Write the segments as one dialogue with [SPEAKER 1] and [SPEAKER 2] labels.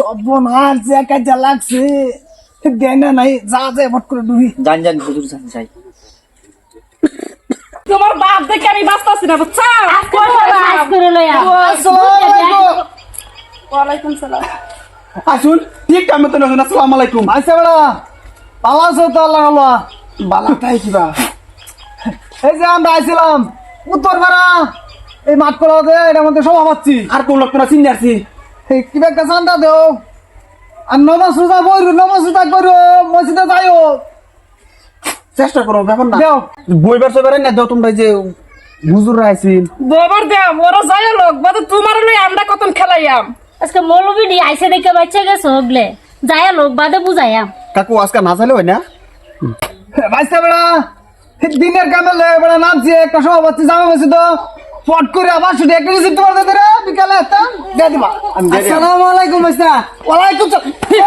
[SPEAKER 1] সর্বনাশ যে কাজে লাগছে দেনা নাই যা যা ভট করে ডুবি
[SPEAKER 2] জান হুজুর জান যাই।
[SPEAKER 3] তোমার বাপ দেখে আমি বাঁচতাছি না বুঝছো? ওয়ালাইকুম সালাম।
[SPEAKER 1] আসুন ঠিক টাইমে তো নজর আসসালামু আলাইকুম আইসা বড়া ভালো আছো তো আল্লাহ আল্লাহ বালা তাই কিবা এই যে আমরা আইছিলাম উত্তর পাড়া এই মাঠ করা দে এটার মধ্যে সভা পাচ্ছি আর কোন লোক তোরা চিনি আসছি কিবা একটা চান্দা দেও আর নমাজ রোজা বইরু নমাজ রোজা করো মসজিদে যাইও চেষ্টা করো ব্যাপার না দেও বইবার সবার না দেও তোমরা যে হুজুররা আইছিল
[SPEAKER 3] গোবর দে মোরা যায় লোক বাদ তোমার লই আমরা কত খেলাইয়াম।
[SPEAKER 4] আজকে মৌলবি আইসে দেখে বাচ্চা গেছে ওগলে যায় লোক বাদে বুঝাইয়াম।
[SPEAKER 1] কাকু আজকে না চাইলে হয় না বাইসা বেড়া দিনের কামে লয়ে বেড়া নামছি একটা সময় পাচ্ছি জামা বসে তো ফট করে আবার শুধু একটা রিসিপ্ট তোমার দিতে রে বিকালে একটা দিয়ে দিবা আসসালামু আলাইকুম বাইসা ওয়ালাইকুম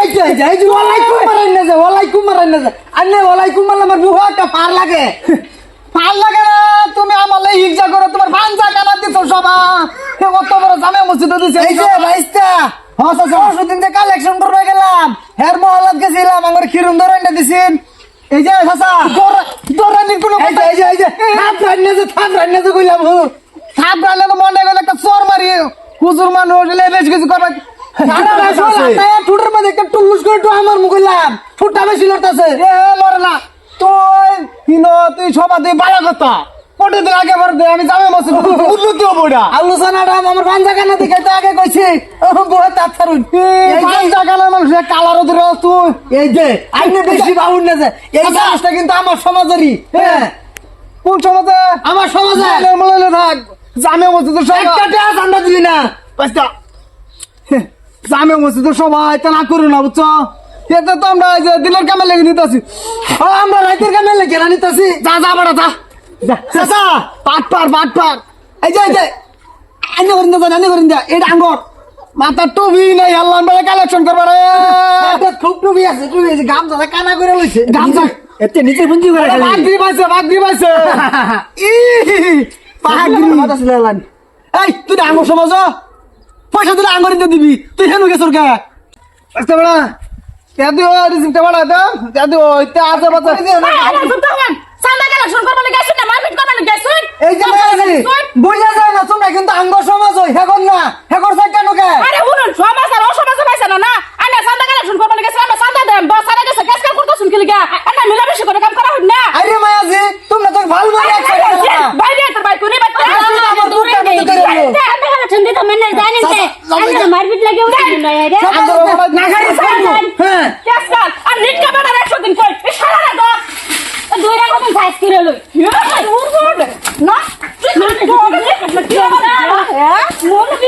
[SPEAKER 1] এই যে এই যে ওয়ালাইকুম মারাই না যে ওয়ালাইকুম মারাই না যে আন্নে ওয়ালাইকুম মারলে আমার বুহা একটা পার লাগে না তুমি আমার লাই হিংসা করো তোমার ভাঞ্জা কানা দিছো সবা হে কত বড় জামা মসজিদে দিছে এই যে বাইসা হ্যাঁ দিন যে কালেকশন করবে গেলাম হের মহল্লাত গেছিলাম আমার খিরুন ধরে এনে দিছেন এই যে চাচা দৌড়ানির কোনো কথা এই যে থাপ রান্না যে কইলাম থাপ রান্না তো মনে গেল একটা চোর মারি হুজুর মানুষ বেশ কিছু করবে ঠুটের মধ্যে একটা টুলুস করে তো আমার মুখ কইলাম ঠুটটা বেশি লড়তেছে এ লড়ে না তুই সবা তুই বাড়া কথা পটে দিন আগে ভর দে আমি যাবে মসজিদ উন্নতি হবো এটা আলোচনাটা আমার পাঞ্জা কানা দিকে তো আগে কইছি বউ তার থারুন পাঞ্জা কানা মানুষ কালার ওদের তুই এই যে আইনে বেশি বাউন না যে এই কাজটা কিন্তু আমার সমাজেরই হ্যাঁ কোন সমাজে আমার সমাজে মলে থাক জামে মসজিদ সব একটা ঠান্ডা দিলি না পাঁচটা জামে মসজিদ সবাই তা না করো না বুঝছো এতে তো আমরা যে দিলের কামে লেগে নিতেছি আমরা রাতের কামে লেগে নিতেছি যা যা বড় যা চাচা পাট পার এই যে আনে করিন যা এটা আঙ্গর মাথার টুবি নাই আল্লাহ বেলা কালেকশন করবে রে খুব টুবি আছে গামছা কানা করে লইছে গামছা এতে নিচে পুঞ্জি করে খালি বাগরি পাইছে এই তুই আঙ্গুর সমাজ পয়সা দিলে আঙ্গুর দিতে দিবি তুই হেনু গেছর কে আচ্ছা বেড়া দিও রিসিপ্ট বাড়া দাও দিও ইতে আছে বাচ্চা
[SPEAKER 3] সান্দা কালেকশন করবা লাগি আইছ না মারপিট করবা লাগি আইছ
[SPEAKER 1] এই যে বুঝা যায় না তোমরা কিন্তু আঙ্গ সমাজ হই হেগর না হেগর সাই কেন কে
[SPEAKER 3] আরে শুনুন সমাজ আর অসমাজ পাইছে না আনা সান্দা কালেকশন করবা লাগি আমরা সান্দা দেন বস আরে গেছে কাজ করতেছুন কি লাগা আনা মিলামিশি করে কাম করা হই না
[SPEAKER 1] আরে মায়াজি তোমরা তো ভালো ভালো এক সাইডে গেলা
[SPEAKER 3] বাইরে তোর ভাই তুই বাচ্চা
[SPEAKER 1] আমার দুধ কাটতে দিতে
[SPEAKER 4] আমরা কালেকশন দিতে মেনে জানেন যে আমরা মারপিট লাগে উঠি না রে
[SPEAKER 1] না খাই হ্যাঁ
[SPEAKER 3] কাজ কর আর নিট কামার 100 দিন কই সারা না তো
[SPEAKER 4] দুইটা কত সাইজ করে লই